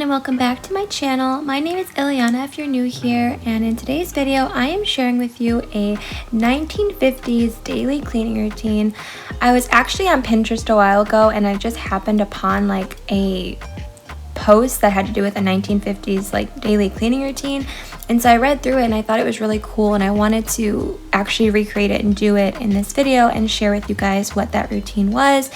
and welcome back to my channel. My name is Eliana if you're new here, and in today's video I am sharing with you a 1950s daily cleaning routine. I was actually on Pinterest a while ago and I just happened upon like a post that had to do with a 1950s like daily cleaning routine, and so I read through it and I thought it was really cool and I wanted to actually recreate it and do it in this video and share with you guys what that routine was.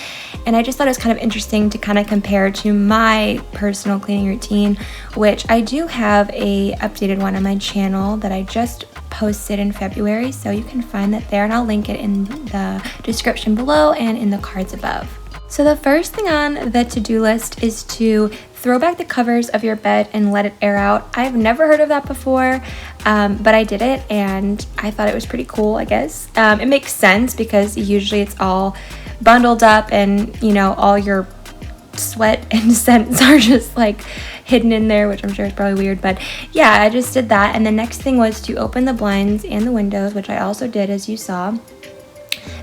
And I just thought it was kind of interesting to kind of compare to my personal cleaning routine, which I do have a updated one on my channel that I just posted in February, so you can find that there and I'll link it in the description below and in the cards above. So the first thing on the to-do list is to throw back the covers of your bed and let it air out. I've never heard of that before, but I did it and I thought it was pretty cool, I guess. It makes sense because usually it's all bundled up and, you know, all your sweat and scents are just like hidden in there, which I'm sure is probably weird, but yeah, I just did that. And the next thing was to open the blinds and the windows, which I also did, as you saw.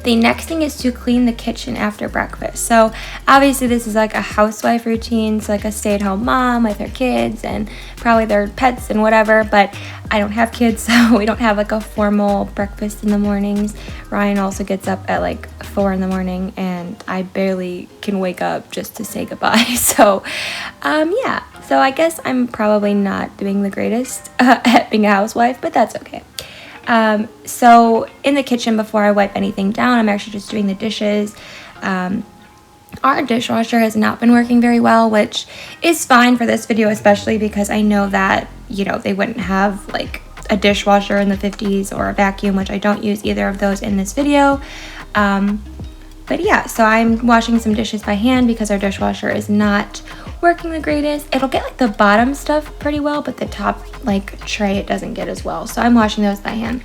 The next thing is to clean the kitchen after breakfast. So obviously this is like a housewife routine, so like a stay-at-home mom with her kids and probably their pets and whatever, but I don't have kids, so we don't have like a formal breakfast in the mornings. Ryan also gets up at like 4 in the morning and I barely can wake up just to say goodbye. So yeah, so I guess I'm probably not doing the greatest at being a housewife, but that's okay. So in the kitchen, before I wipe anything down, I'm actually just doing the dishes. Our dishwasher has not been working very well, which is fine for this video, especially because I know that, you know, they wouldn't have like a dishwasher in the 50s or a vacuum, which I don't use either of those in this video. But yeah, so I'm washing some dishes by hand because our dishwasher is not working the greatest. It'll get like the bottom stuff pretty well, but the top like tray it doesn't get as well. So I'm washing those by hand.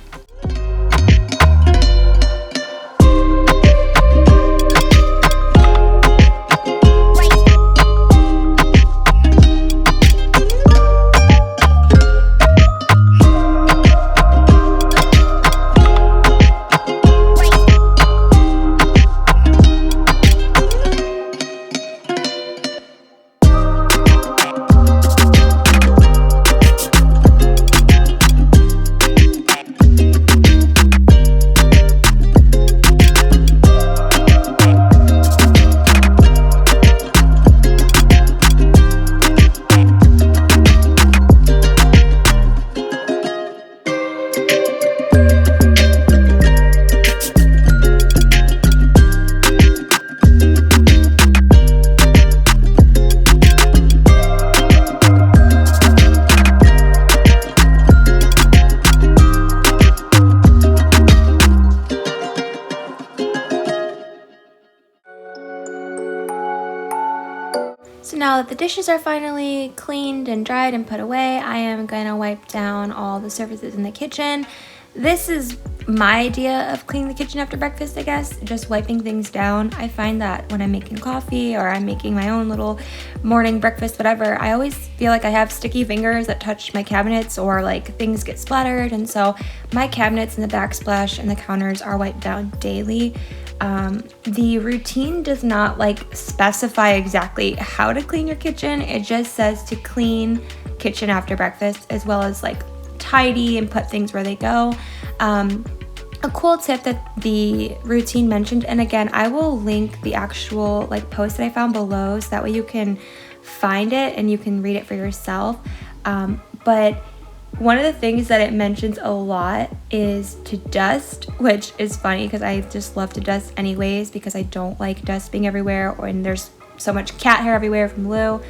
So now that the dishes are finally cleaned and dried and put away, I am going to wipe down all the surfaces in the kitchen. This is my idea of cleaning the kitchen after breakfast, I guess, just wiping things down. I find that when I'm making coffee or I'm making my own little morning breakfast, whatever, I always feel like I have sticky fingers that touch my cabinets or like things get splattered, and so my cabinets and the backsplash and the counters are wiped down daily. The routine does not like specify exactly how to clean your kitchen. It just says to clean kitchen after breakfast, as well as like tidy and put things where they go. A cool tip that the routine mentioned, and again I will link the actual like post that I found below so that way you can find it and you can read it for yourself, but one of the things that it mentions a lot is to dust, which is funny because I just love to dust anyways because I don't like dust being everywhere, and there's so much cat hair everywhere from Lou.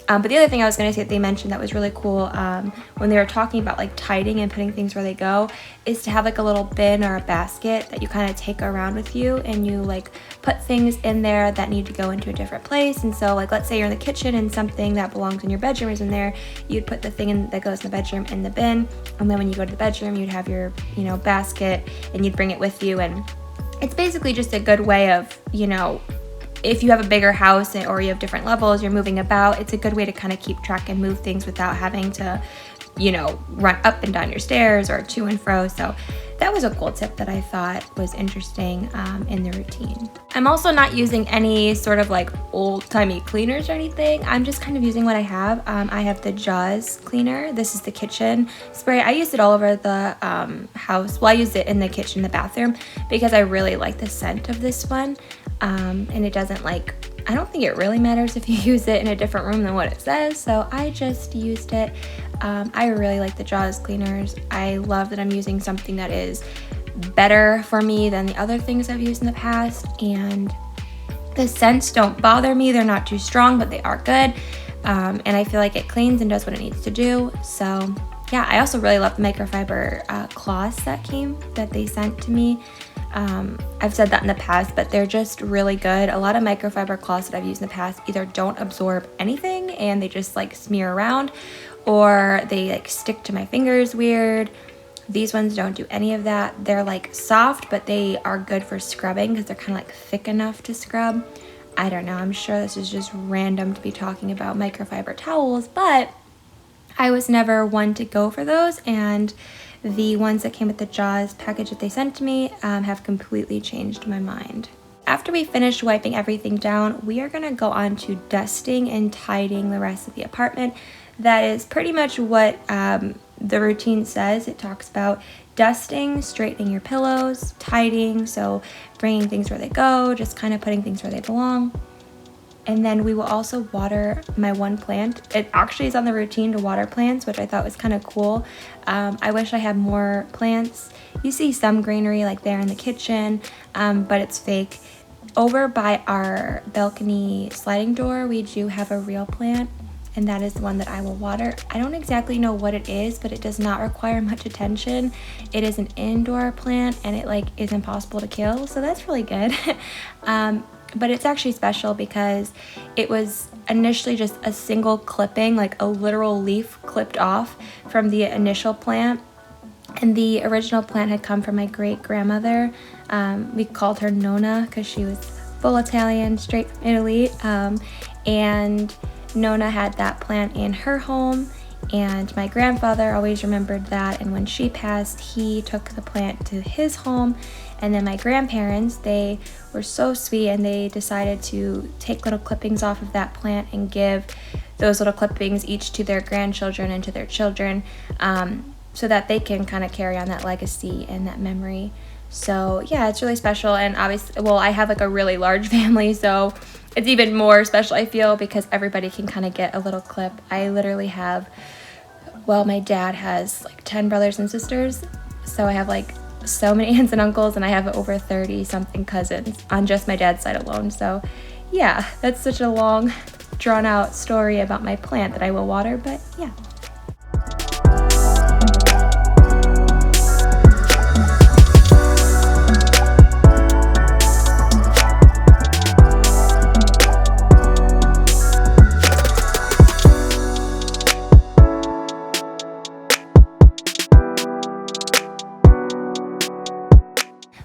But the other thing I was going to say that they mentioned that was really cool when they were talking about like tidying and putting things where they go is to have like a little bin or a basket that you kind of take around with you, and you like put things in there that need to go into a different place. And so like let's say you're in the kitchen and something that belongs in your bedroom is in there, you'd put the thing that goes in the bedroom in the bin, and then when you go to the bedroom you'd have your, you know, basket and you'd bring it with you. And it's basically just a good way of, you know, if you have a bigger house or you have different levels, you're moving about, it's a good way to kind of keep track and move things without having to, you know, run up and down your stairs or to and fro. So that was a cool tip that I thought was interesting in the routine. I'm also not using any sort of like old-timey cleaners or anything. I'm just kind of using what I have. I have the Jaws cleaner. This is the kitchen spray. I used it all over the house. Well, I used it in the kitchen, the bathroom, because I really like the scent of this one. And it doesn't like, I don't think it really matters if you use it in a different room than what it says, so I just used it. I really like the Jaws cleaners. I love that I'm using something that is better for me than the other things I've used in the past, and the scents don't bother me. They're not too strong, but they are good, and I feel like it cleans and does what it needs to do. So yeah, I also really love the microfiber cloths that they sent to me. I've said that in the past, but they're just really good. A lot of microfiber cloths that I've used in the past either don't absorb anything and they just like smear around, or they like stick to my fingers weird. These ones don't do any of that. They're like soft, but they are good for scrubbing because they're kind of like thick enough to scrub. I don't know, I'm sure this is just random to be talking about microfiber towels, but I was never one to go for those, and the ones that came with the Jaws package that they sent to me have completely changed my mind. After we finish wiping everything down, we are gonna go on to dusting and tidying the rest of the apartment. That is pretty much what the routine says. It talks about dusting, straightening your pillows, tidying, so bringing things where they go, just kind of putting things where they belong. And then we will also water my one plant. It actually is on the routine to water plants, which I thought was kind of cool. I wish I had more plants. You see some greenery like there in the kitchen, but it's fake. Over by our balcony sliding door, we do have a real plant, and that is the one that I will water. I don't exactly know what it is, but it does not require much attention. It is an indoor plant, and it like is impossible to kill, so that's really good. But it's actually special because it was initially just a single clipping, like a literal leaf clipped off from the initial plant. And the original plant had come from my great-grandmother. We called her Nonna because she was full Italian, straight from Italy. And Nonna had that plant in her home, and my grandfather always remembered that, and when she passed, he took the plant to his home. And then my grandparents, they were so sweet, and they decided to take little clippings off of that plant and give those little clippings each to their grandchildren and to their children, so that they can kind of carry on that legacy and that memory. So yeah, it's really special. And obviously, well, I have like a really large family, so it's even more special, I feel, because everybody can kind of get a little clip. I literally have, well, my dad has like 10 brothers and sisters, so I have like so many aunts and uncles, and I have over 30 something cousins on just my dad's side alone. So yeah, that's such a long drawn out story about my plant that I will water, but yeah.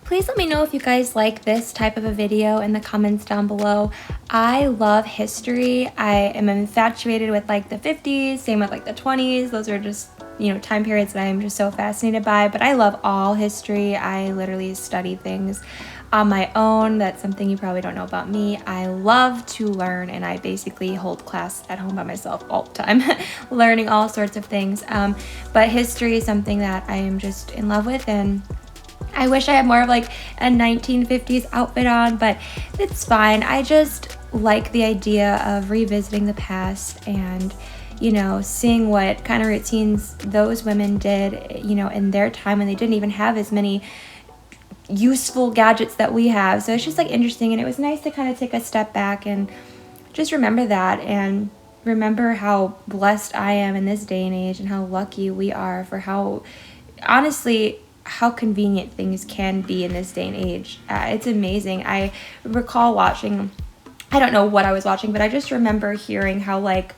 Please let me know if you guys like this type of a video in the comments down below. I love history. I am infatuated with like the 50s, same with like the 20s. Those are just, you know, time periods that I'm just so fascinated by, but I love all history. I literally study things on my own. That's something you probably don't know about me. I love to learn, and I basically hold class at home by myself all the time, learning all sorts of things. But history is something that I am just in love with, and I wish I had more of like a 1950s outfit on, but it's fine. I just like the idea of revisiting the past and, you know, seeing what kind of routines those women did, you know, in their time when they didn't even have as many useful gadgets that we have. So it's just like interesting, and it was nice to kind of take a step back and just remember that, and remember how blessed I am in this day and age, and how lucky we are for how, honestly, how convenient things can be in this day and age. It's amazing. I recall watching, I don't know what I was watching, but I just remember hearing how like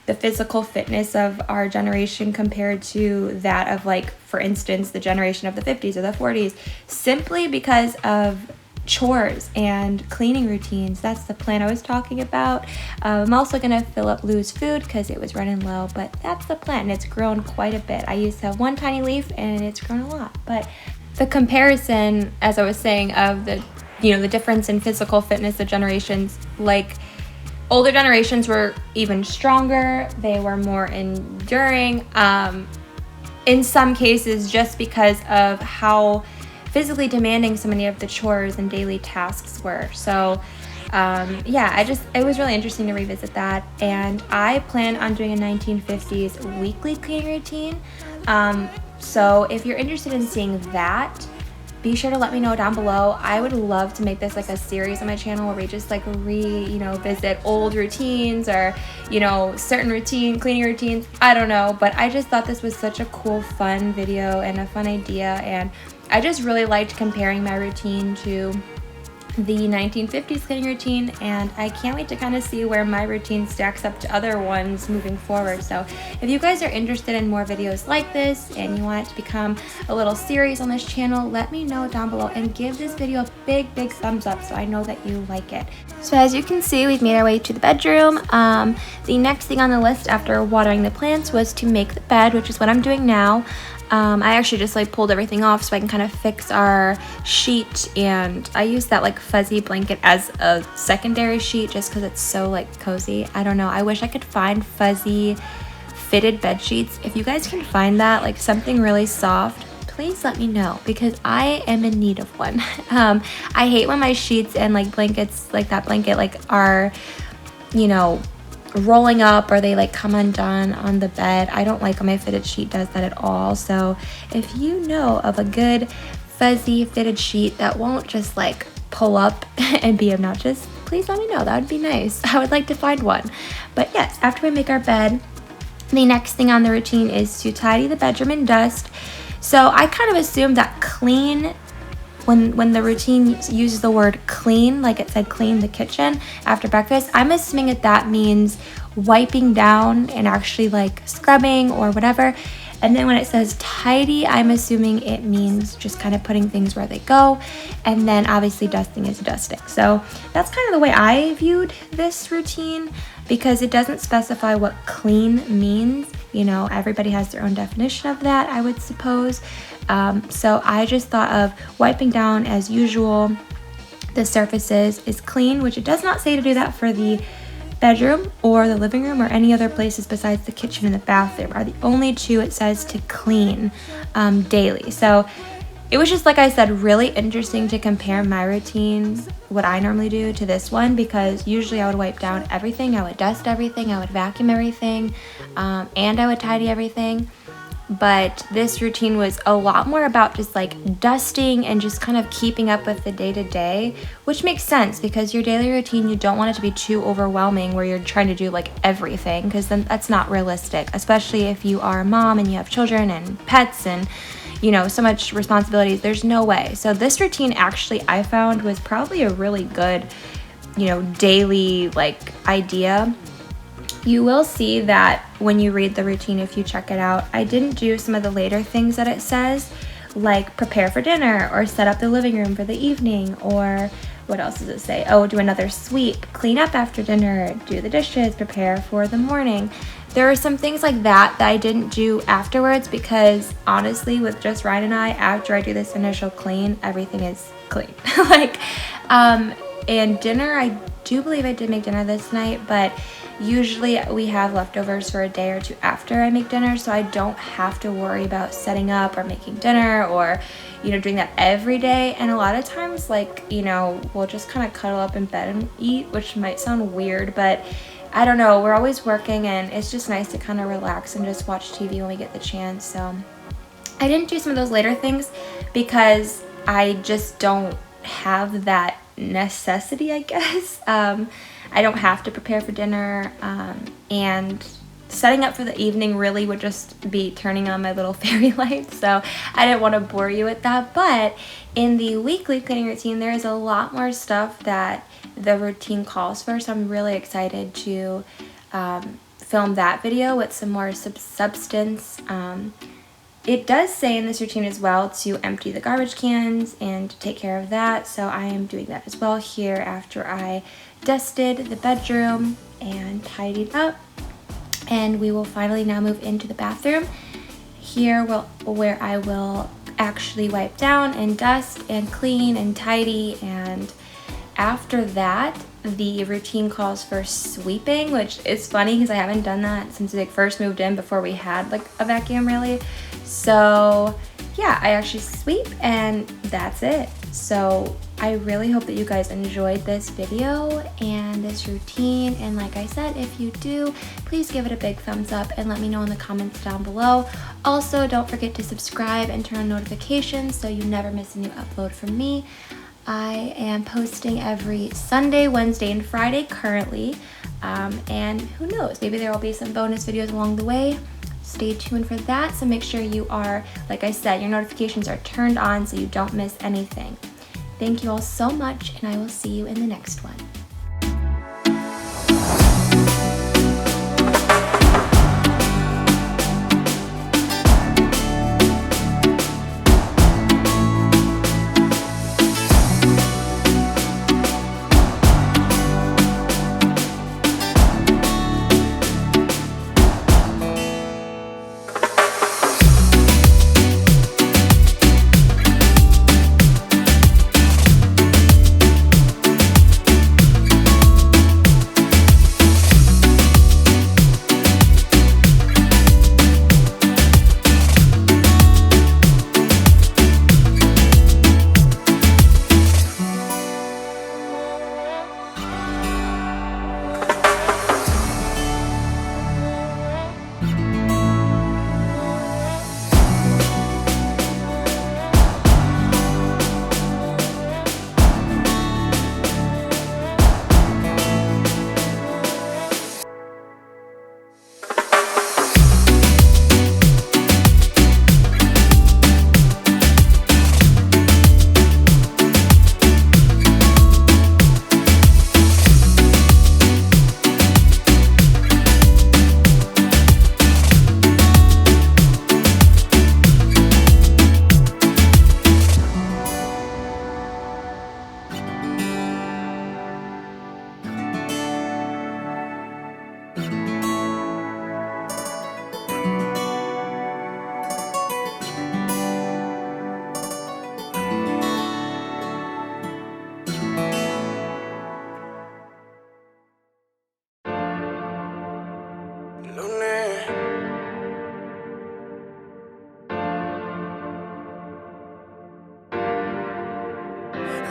the physical fitness of our generation compared to that of like, for instance, the generation of the 50s or the 40s, simply because of chores and cleaning routines. That's the plan I was talking about. I'm also gonna fill up Lou's food because it was running low, but that's the plan, and it's grown quite a bit. I used to have one tiny leaf, and it's grown a lot. But the comparison, as I was saying, of the, you know, the difference in physical fitness of generations, like older generations were even stronger, they were more enduring, in some cases just because of how physically demanding so many of the chores and daily tasks were. So yeah, it was really interesting to revisit that, and I plan on doing a 1950s weekly cleaning routine. So if you're interested in seeing that, be sure to let me know down below. I would love to make this like a series on my channel where we just like visit old routines, or, you know, certain cleaning routines. I don't know, but I just thought this was such a cool, fun video and a fun idea, and I just really liked comparing my routine to the 1950s cleaning routine, and I can't wait to kind of see where my routine stacks up to other ones moving forward. So if you guys are interested in more videos like this and you want it to become a little series on this channel, let me know down below and give this video a big thumbs up so I know that you like it. So as you can see, we've made our way to the bedroom. The next thing on the list after watering the plants was to make the bed, which is what I'm doing now. I actually just like pulled everything off so I can kind of fix our sheet, and I use that like fuzzy blanket as a secondary sheet just because it's so like cozy. I don't know, I wish I could find fuzzy fitted bed sheets. If you guys can find that, like something really soft, please let me know because I am in need of one. I hate when my sheets and like blankets, like that blanket, like are, you know, rolling up, or they like come undone on the bed. I don't like when my fitted sheet does that at all. So if you know of a good fuzzy fitted sheet that won't just like pull up and be obnoxious, please let me know. That would be nice. I would like to find one. But yes, after we make our bed, the next thing on the routine is to tidy the bedroom and dust. So I kind of assumed that clean, when the routine uses the word clean, like it said clean the kitchen after breakfast, I'm assuming that means wiping down and actually like scrubbing or whatever. And then when it says tidy, I'm assuming it means just kind of putting things where they go. And then obviously dusting is dusting. So that's kind of the way I viewed this routine, because it doesn't specify what clean means. You know, everybody has their own definition of that, I would suppose. So I just thought of wiping down as usual. The surfaces is clean, which it does not say to do that for the bedroom or the living room or any other places besides the kitchen and the bathroom are the only two it says to clean daily. So it was just, like I said, really interesting to compare my routine, what I normally do, to this one, because usually I would wipe down everything, I would dust everything, I would vacuum everything, and I would tidy everything. But this routine was a lot more about just like dusting and just kind of keeping up with the day-to-day, which makes sense because your daily routine, you don't want it to be too overwhelming where you're trying to do like everything, because then that's not realistic, especially if you are a mom and you have children and pets and, you know, so much responsibilities. There's no way. So this routine actually I found was probably a really good, you know, daily like idea. You will see that when you read the routine, if you check it out, I didn't do some of the later things that it says, like prepare for dinner or set up the living room for the evening, or what else does it say? Oh, do another sweep, clean up after dinner, do the dishes, prepare for the morning. There are some things like that that I didn't do afterwards because honestly, with just Ryan and I, after I do this initial clean, everything is clean. And dinner, I do believe I did make dinner this night, but usually we have leftovers for a day or two after I make dinner, so I don't have to worry about setting up or making dinner or, you know, doing that every day. And a lot of times, like, you know, we'll just kind of cuddle up in bed and eat, which might sound weird, but I don't know, we're always working and it's just nice to kind of relax and just watch TV when we get the chance. So I didn't do some of those later things because I just don't have that necessity, I guess. I don't have to prepare for dinner, and setting up for the evening really would just be turning on my little fairy lights, so I didn't want to bore you with that. But in the weekly cleaning routine, there is a lot more stuff that the routine calls for, so I'm really excited to film that video with some more substance. It does say in this routine as well to empty the garbage cans and to take care of that, so I am doing that as well here after I dusted the bedroom and tidied up. And we will finally now move into the bathroom. Here where I will actually wipe down and dust and clean and tidy, and after that the routine calls for sweeping, which is funny because I haven't done that since we first moved in, before we had like a vacuum really. So yeah, I actually sweep and that's it. So I really hope that you guys enjoyed this video and this routine, and like I said, if you do, please give it a big thumbs up and let me know in the comments down below. Also, don't forget to subscribe and turn on notifications so you never miss a new upload from me. I am posting every Sunday, Wednesday, and Friday currently, and who knows, maybe there will be some bonus videos along the way. Stay tuned for that, so make sure you are, like I said, your notifications are turned on so you don't miss anything. Thank you all so much, and I will see you in the next one.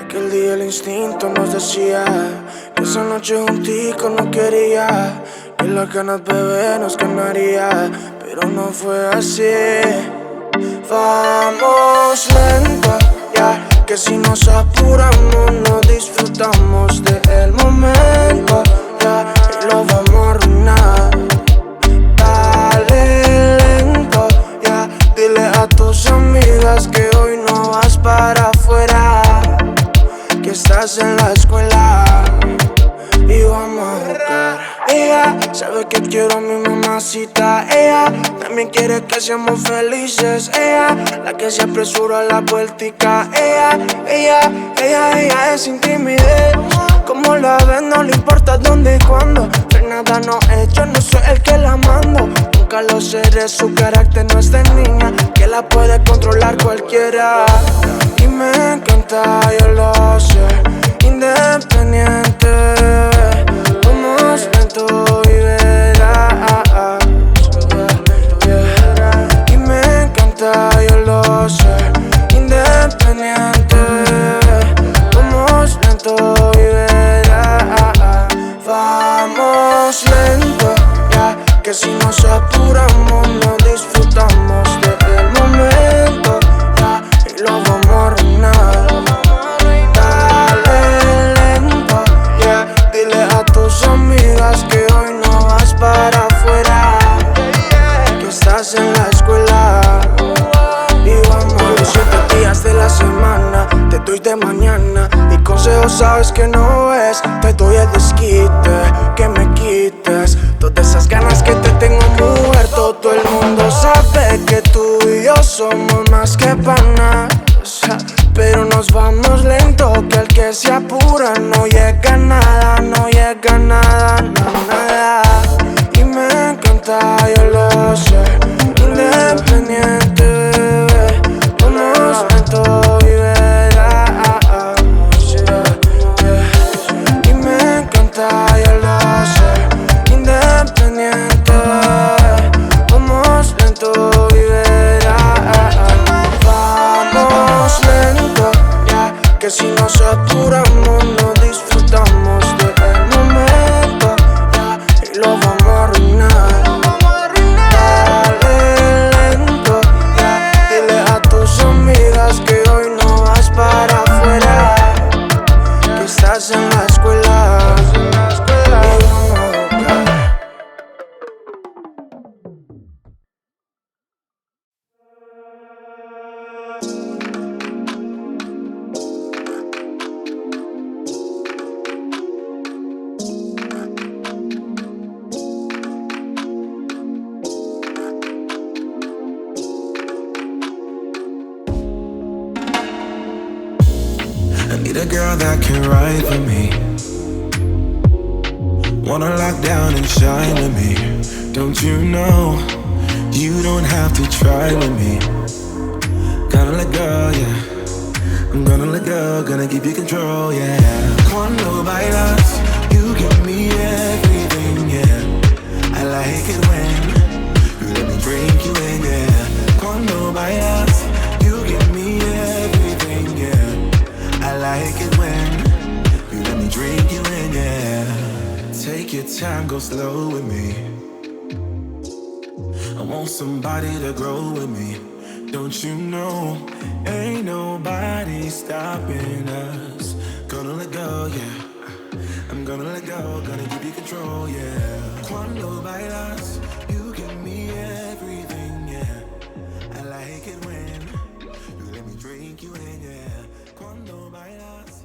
Aquel día el instinto nos decía que esa noche juntico no quería, que las ganas bebé nos ganaría, pero no fue así. Vamos lento, ya, que si nos apuramos no disfrutamos del momento, ya, y lo vamos a arruinar. Dale lento, ya, dile a tus amigas que hoy no vas para afuera, que estás en la escuela y vamos a jugar. Ella sabe que quiero a mi mamacita. Ella también quiere que seamos felices. Ella, la que se apresura a la vueltica. Ella es sin timidez. Como la ves no le importa dónde y cuándo. Pero nada no he hecho, no soy el que la mando. Nunca lo seré, su carácter no es de niña, que la puede controlar cualquiera. Y me encanta, yo lo sé, independiente, bebé. Vamos lento y verás, y me encanta, yo lo sé, independiente, bebé. Vamos lento y verás. Vamos lento, ya, que si nos apuramos no disfrutamos del momento, ya, y lo vamos a arruinar. Dale lento, ya, dile a tus amigas que hoy no vas para afuera, que estás en la escuela y vamos. Los 7 días de la semana te doy de mañana y consejos sabes que no es. Te doy el desquite, que me quites todas esas ganas que te tengo, mujer. Todo el mundo sabe que tú y yo somos más que panas, pero nos vamos lento, que el que se apura no llega a nada, no llega a nada, nada. Y me encanta, yo lo sé, independiente, bebé. Vamos girl that can ride for me. Wanna lock down and shine with me. Don't you know you don't have to try with me. Gonna let go, yeah. I'm gonna let go, gonna give you control, yeah. Cuando bailas, you give me everything, yeah. I like it when you let me drink you in, yeah. Cuando bailas, you give me everything, yeah. I like it when you let me drink you in, yeah. Take your time, go slow with me. I want somebody to grow with me. Don't you know, ain't nobody stopping us. Gonna let go, yeah. I'm gonna let go, gonna give you control, yeah. Cuando bailas, you give me everything, yeah. I like it when you let me drink you in, yeah. Cuando bailas.